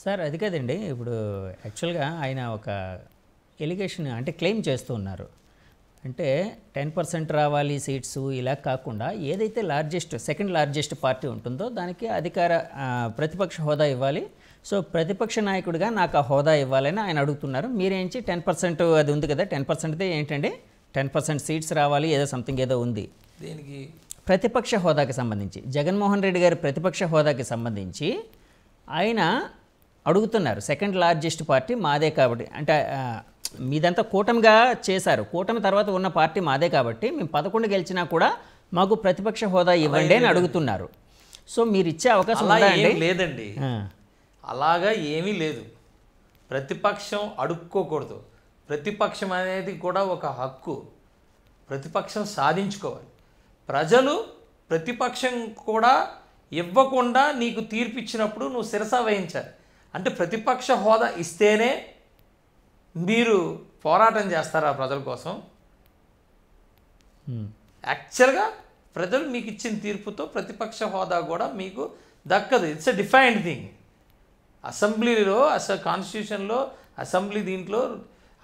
Sir అది కదండి. ఇప్పుడు యాక్చువల్గా ఆయన ఒక ఎలిగేషన్ అంటే క్లెయిమ్ చేస్తూ ఉన్నారు. అంటే 10% రావాలి సీట్స్ ఇలా కాకుండా ఏదైతే సెకండ్ లార్జెస్ట్ పార్టీ ఉంటుందో దానికి ప్రతిపక్ష హోదా ఇవ్వాలి. సో ప్రతిపక్ష నాయకుడిగా నాకు ఆ హోదా ఇవ్వాలని ఆయన అడుగుతున్నారు. మీరేంచి 10% అది ఉంది కదా, 10% ఏంటండి, 10% సీట్స్ రావాలి, ఏదో సంథింగ్ ఏదో ఉంది. దేనికి? ప్రతిపక్ష హోదాకి సంబంధించి, జగన్మోహన్ రెడ్డి గారి ప్రతిపక్ష హోదాకి సంబంధించి ఆయన అడుగుతున్నారు. సెకండ్ లార్జెస్ట్ పార్టీ మాదే కాబట్టి, అంటే మీదంతా కూటమిగా చేశారు, కూటమి తర్వాత ఉన్న పార్టీ మాదే కాబట్టి మేము 11 గెలిచినా కూడా మాకు ప్రతిపక్ష హోదా ఇవ్వండి అని అడుగుతున్నారు. సో మీరు ఇచ్చే అవకాశం లేదండి, అలాగా ఏమీ లేదు. ప్రతిపక్షం అడుక్కోకూడదు. ప్రతిపక్షం అనేది కూడా ఒక హక్కు. ప్రతిపక్షం సాధించుకోవాలి. ప్రజలు ప్రతిపక్షం కూడా ఇవ్వకుండా నీకు తీర్పు ఇచ్చినప్పుడు నువ్వు శిరస వహించాలి. అంటే ప్రతిపక్ష హోదా ఇస్తేనే మీరు పోరాటం చేస్తారా ప్రజల కోసం? యాక్చువల్గా ప్రజలు మీకు ఇచ్చిన తీర్పుతో ప్రతిపక్ష హోదా కూడా మీకు దక్కదు. It's a defined thing. అసెంబ్లీలో కాన్స్టిట్యూషన్లో అసెంబ్లీ దీంట్లో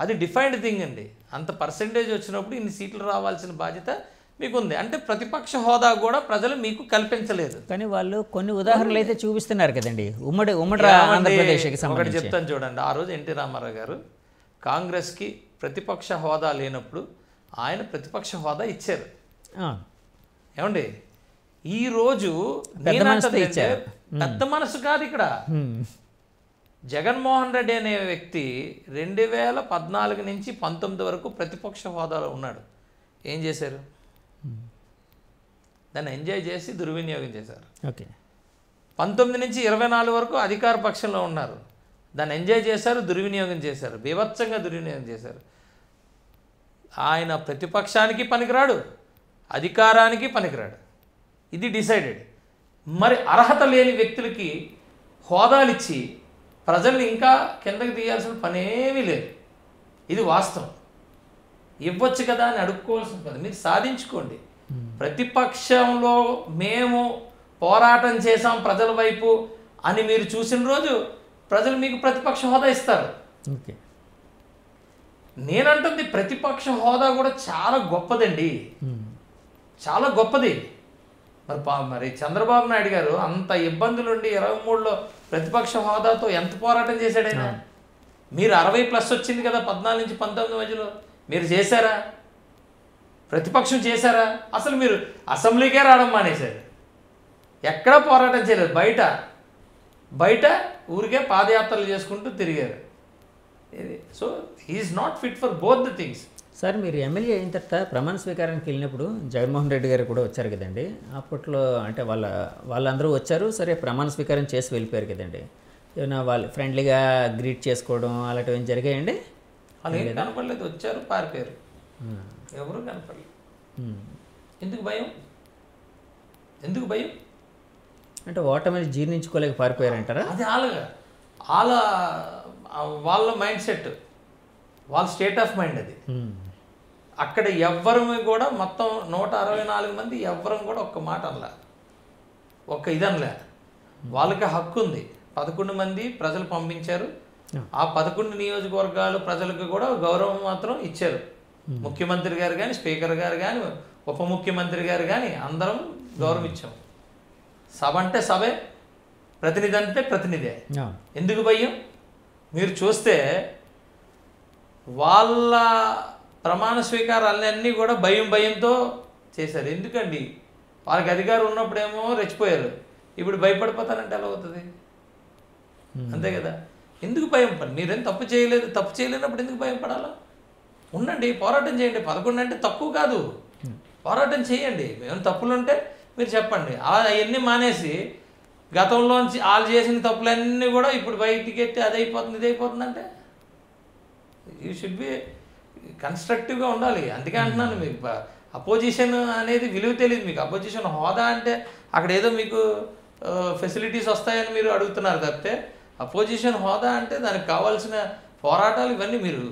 అది డిఫైన్డ్ థింగ్ అండి. అంత పర్సెంటేజ్ వచ్చినప్పుడు ఇన్ని సీట్లు రావాల్సిన బాధ్యత మీకు ఉంది. అంటే ప్రతిపక్ష హోదా కూడా ప్రజలు మీకు కల్పించలేదు. కానీ వాళ్ళు కొన్ని ఉదాహరణలు అయితే చూపిస్తున్నారు కదండి. ఉమ్మడి ఆంధ్రప్రదేశ్కి సంబంధించి ఒకటి చెప్తాను చూడండి. ఆ రోజు ఎన్టీ రామారావు గారు కాంగ్రెస్కి ప్రతిపక్ష హోదా లేనప్పుడు ఆయన ప్రతిపక్ష హోదా ఇచ్చారు. ఏమండి, ఈరోజు పెద్ద మనసు కాదు ఇక్కడ. జగన్మోహన్ రెడ్డి అనే వ్యక్తి 2014 నుంచి 19 వరకు ప్రతిపక్ష హోదాలో ఉన్నాడు. ఏం చేశారు? దాన్ని ఎంజాయ్ చేసి దుర్వినియోగం చేశారు. ఓకే. 19 నుంచి 24 వరకు అధికార పక్షంలో ఉన్నారు. దాన్ని ఎంజాయ్ చేశారు, దుర్వినియోగం చేశారు, బీభత్సంగా దుర్వినియోగం చేశారు. ఆయన ప్రతిపక్షానికి పనికిరాడు, అధికారానికి పనికిరాడు. ఇది డిసైడెడ్. మరి అర్హత లేని వ్యక్తులకి హోదాలు ఇచ్చి ప్రజల్ని ఇంకా కిందకి తీయాల్సిన పనేమీ లేదు. ఇది వాస్తవం. ఇవ్వచ్చు కదా అని అడుక్కోవాల్సిన పని మీరు సాధించుకోండి. ప్రతిపక్షంలో మేము పోరాటం చేసాం ప్రజల వైపు అని మీరు చూసిన రోజు ప్రజలు మీకు ప్రతిపక్ష హోదా ఇస్తారు. ఓకే. నేనంటుంది ప్రతిపక్ష హోదా కూడా చాలా గొప్పదండి, చాలా గొప్పది. మరి చంద్రబాబు నాయుడు గారు అంత ఇబ్బందులుండి 23లో ప్రతిపక్ష హోదాతో ఎంత పోరాటం చేశాడైనా? మీరు 60+ వచ్చింది కదా 14 నుంచి 19 మధ్యలో, మీరు చేశారా? ప్రతిపక్షం చేశారా? అసలు మీరు అసెంబ్లీకే రావడం మానేశారు. ఎక్కడా పోరాటం చేయలేదు. బయట ఊరికే పాదయాత్రలు చేసుకుంటూ తిరిగారు. So he is not fit for both the things. Sir, మీరు ఎమ్మెల్యే అయిన తర్వాత ప్రమాణ స్వీకారానికి వెళ్ళినప్పుడు జగన్మోహన్ రెడ్డి గారు కూడా వచ్చారు కదండి. అప్పట్లో అంటే వాళ్ళందరూ వచ్చారు, సరే ప్రమాణ స్వీకారం చేసి వెళ్ళిపోయారు కదండి. ఏమైనా వాళ్ళు ఫ్రెండ్లీగా గ్రీట్ చేసుకోవడం అలాంటివి ఏం జరిగాయండి? వాళ్ళు ఏం కనపడలేదు, వచ్చారు పారిపోయారు, ఎవరు కనపడలేదు. ఎందుకు భయం? అంటే ఓటమిని జీర్ణించుకోలేక పారిపోయారంటారా? అది వాళ్ళ మైండ్ సెట్, వాళ్ళ స్టేట్ ఆఫ్ మైండ్ అది. అక్కడ ఎవ్వరు కూడా మొత్తం 164 మంది ఎవ్వరం కూడా ఒక్క మాట అనలే, ఒక్క ఇదనలే. వాళ్ళకి హక్కు ఉంది. 11 మంది ప్రజలు పంపించారు. ఆ 11 నియోజకవర్గాలు ప్రజలకు కూడా గౌరవం మాత్రం ఇచ్చారు. ముఖ్యమంత్రి గారు కానీ, స్పీకర్ గారు కానీ, ఉప ముఖ్యమంత్రి గారు కానీ అందరం గౌరవం ఇచ్చాం. సభ అంటే సభే, ప్రతినిధి అంటే ప్రతినిధే. ఎందుకు భయం? మీరు చూస్తే వాళ్ళ ప్రమాణ స్వీకారాలన్నీ కూడా భయంతో చేశారు. ఎందుకండి? వాళ్ళకి అధికారం ఉన్నప్పుడేమో రెచ్చిపోయారు, ఇప్పుడు భయపడిపోతారంటే ఎలా అవుతుంది? అంతే కదా. ఎందుకు భయం? మీరేం తప్పు చేయలేనప్పుడు ఎందుకు భయపడాలా? ఉండండి, పోరాటం చేయండి. 11 అంటే తక్కువ కాదు, పోరాటం చేయండి. ఏమైనా తప్పులు ఉంటే మీరు చెప్పండి. అవన్నీ మానేసి గతంలోంచి వాళ్ళు చేసిన తప్పులన్నీ కూడా ఇప్పుడు బయటికి ఎత్తి అది అయిపోతుంది ఇది అయిపోతుంది అంటే యూ షుడ్ బి కన్స్ట్రక్టివ్గా ఉండాలి. అందుకే అంటున్నాను, మీకు అపోజిషన్ అనేది విలువ తెలియదు మీకు. అపోజిషన్ హోదా అంటే అక్కడ ఏదో మీకు ఫెసిలిటీస్ వస్తాయని మీరు అడుగుతున్నారు తప్పితే, అపోజిషన్ హోదా అంటే దానికి కావాల్సిన పోరాటాలు ఇవన్నీ మీరు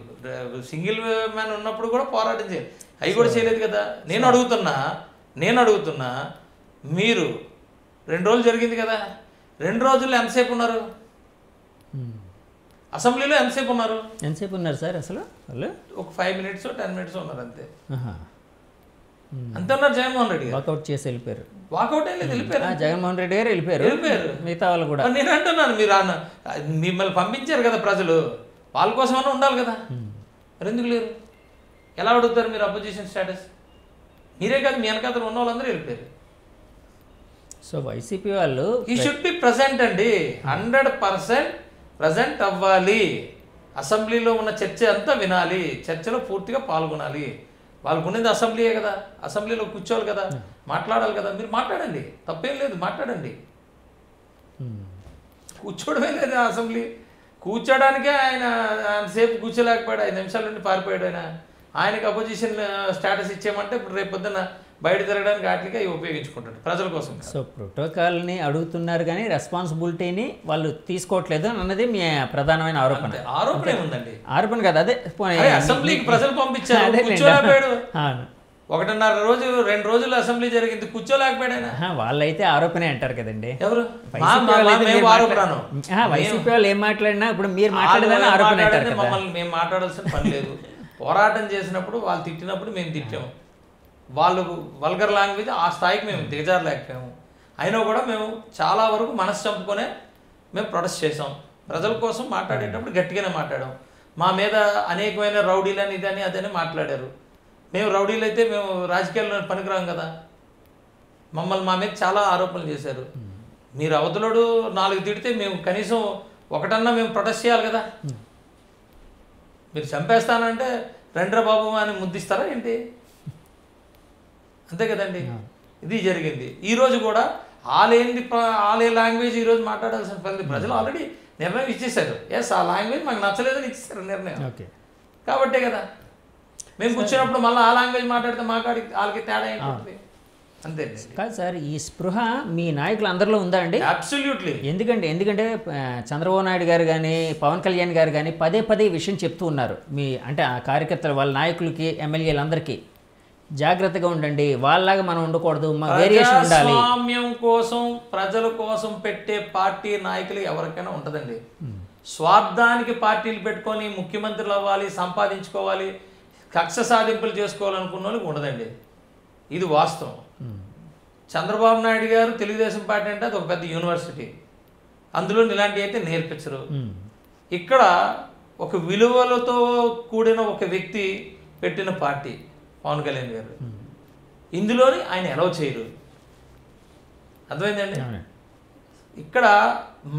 సింగిల్ మ్యాన్ ఉన్నప్పుడు కూడా పోరాటం చేయాలి. అవి కూడా చేయలేదు కదా. నేను అడుగుతున్నా మీరు 2 రోజులు జరిగింది కదా, 2 రోజుల్లో ఎంతసేపు ఉన్నారు? అసెంబ్లీలో ఎంతసేపు ఉన్నారు? ఎంతసేపు ఉన్నారు సార్ అసలు వాళ్ళు? ఒక 5 minutes 10 minutes ఉన్నారు అంతే. ఆహా. అంతే ఉన్నారు జగన్మోహన్ రెడ్డి గారు. వాకౌట్ చేసి వెళ్ళిపోయారు. వాకౌట్ ఏం లేదు, వెళ్ళిపోయారు. జగన్మోహన్ రెడ్డి గారు వెళ్ళిపోయారు, మిగతా వాళ్ళు కూడా. మరి నేను అంటున్నాను, మీరు మిమ్మల్ని పంపించారు కదా ప్రజలు, వాళ్ళ కోసమైనా ఉండాలి కదా, మరి ఎందుకు లేరు? ఎలా అడుగుతారు మీరు అపోజిషన్ స్టేటస్? మీరే కాదు, మీ వెనకాతలు ఉన్న వాళ్ళందరూ వెళ్ళిపోయారు. సో వైసీపీ వాళ్ళు ఈ షుడ్ బి ప్రజెంట్ అండి, 100% ప్రజెంట్ అవ్వాలి. అసెంబ్లీలో ఉన్న చర్చ అంతా వినాలి, చర్చలో పూర్తిగా పాల్గొనాలి. వాళ్ళకు ఉన్నది అసెంబ్లీయే కదా, అసెంబ్లీలో కూర్చోవాలి కదా, మాట్లాడాలి కదా. మీరు మాట్లాడండి, తప్పేం లేదు, మాట్లాడండి. కూర్చోవడమే లేదు అసెంబ్లీ. కూర్చోడానికే ఆయన అంతసేపు కూర్చోలేకపోయాడు, 5 నిమిషాల నుండి పారిపోయాడు. ఆయనకి అపోజిషన్ స్టేటస్ ఇచ్చేయమంటే ఇప్పుడు రేపు పొద్దున్న బయట తిరగడానికి వాటికి అవి ఉపయోగించుకుంటాడు ప్రజల కోసం. సో ప్రోటోకాల్ని అడుగుతున్నారు కానీ రెస్పాన్సిబిలిటీని వాళ్ళు తీసుకోవట్లేదు అన్నది మీ ప్రధానమైన ఆరోపణ. ఆరోపణ ఏముందండి? ఆరోపణ కదా, అదే అసెంబ్లీకి ప్రజలు పంపించారు, కూర్చోలేకపోయాడు. 1.5 రోజు 2 రోజులు అసెంబ్లీ జరిగింది, కూర్చోలేకపోయాడు ఆయన. వాళ్ళైతే ఆరోపణే అంటారు కదండి. ఎవరు? వైసీపీ వాళ్ళు ఏం మాట్లాడినా ఇప్పుడు మీరు మాట్లాడేదని ఆరోపణ అంటారు. మమ్మల్ని మేము మాట్లాడాల్సిన పని లేదు. పోరాటం చేసినప్పుడు వాళ్ళు తిట్టినప్పుడు మేము తిట్టాము, వాళ్ళు వల్గర్ లాంగ్వేజ్ ఆ స్థాయికి మేము దిగజారలేకపోయాము. అయినా కూడా మేము చాలా వరకు మనసు చంపుకొనే మేము ప్రొటెస్ట్ చేసాం. ప్రజల కోసం మాట్లాడేటప్పుడు గట్టిగానే మాట్లాడాం. మా మీద అనేకమైన రౌడీలని ఇదని అదని మాట్లాడారు. మేము రౌడీలు అయితే మేము రాజకీయాల్లో పనికిరాం కదా. మమ్మల్ని మా మీద చాలా ఆరోపణలు చేశారు. మీరు అవతలోడు 4 తిడితే మేము కనీసం ఒకటన్నా మేము ప్రొటెస్ట్ చేయాలి కదా. మీరు చంపేస్తానంటే రండ్రా బాబు అని ముద్దిస్తారా ఏంటి? అంతే కదండి. ఇది జరిగింది. ఈరోజు కూడా ఆలే లాంగ్వేజ్ ఈరోజు మాట్లాడాల్సిన పని. ప్రజలు ఆల్రెడీ నిర్ణయం ఇచ్చేశారు. ఎస్, ఆ లాంగ్వేజ్ మాకు నచ్చలేదని ఇచ్చేసారు నిర్ణయం. కాబట్టే కదా మేము కూర్చున్నప్పుడు మళ్ళీ ఆ లాంగ్వేజ్ మాట్లాడితే వాళ్ళకి తేడా ఏంటి? అంతే కాదు సార్. ఈ స్పృహ మీ నాయకులు అందరిలో ఉందా అండి? అబ్సల్యూట్లీ. ఎందుకంటే చంద్రబాబు నాయుడు గారు కానీ పవన్ కళ్యాణ్ గారు కానీ పదే ఈ విషయం చెప్తూ ఉన్నారు. మీ అంటే ఆ కార్యకర్తలు వాళ్ళ నాయకులకి ఎమ్మెల్యేలందరికీ జాగ్రత్తగా ఉండండి, వాళ్ళలాగా మనం ఉండకూడదు, వేరియేషన్ ఉండాలి. స్వామ్యం కోసం ప్రజల కోసం పెట్టే పార్టీ నాయకులు ఎవరికైనా ఉంటుందండి. స్వార్థానికి పార్టీలు పెట్టుకొని ముఖ్యమంత్రులు అవ్వాలి, సంపాదించుకోవాలి, కక్ష సాధింపులు చేసుకోవాలనుకున్న వాళ్ళకి ఉండదండి. ఇది వాస్తవం. చంద్రబాబు నాయుడు గారు తెలుగుదేశం పార్టీ అంటే అది ఒక పెద్ద యూనివర్సిటీ, అందులో ఇలాంటివి అయితే నేర్పించరు. ఇక్కడ ఒక విలువలతో కూడిన ఒక వ్యక్తి పెట్టిన పార్టీ పవన్ కళ్యాణ్ గారు, ఇందులోని ఆయన ఎలవ చేయరు. అర్థమైందండి. ఇక్కడ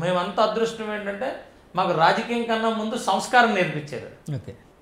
మేమంతా అదృష్టం ఏంటంటే మాకు రాజకీయం కన్నా ముందు సంస్కారం నేర్పించారు.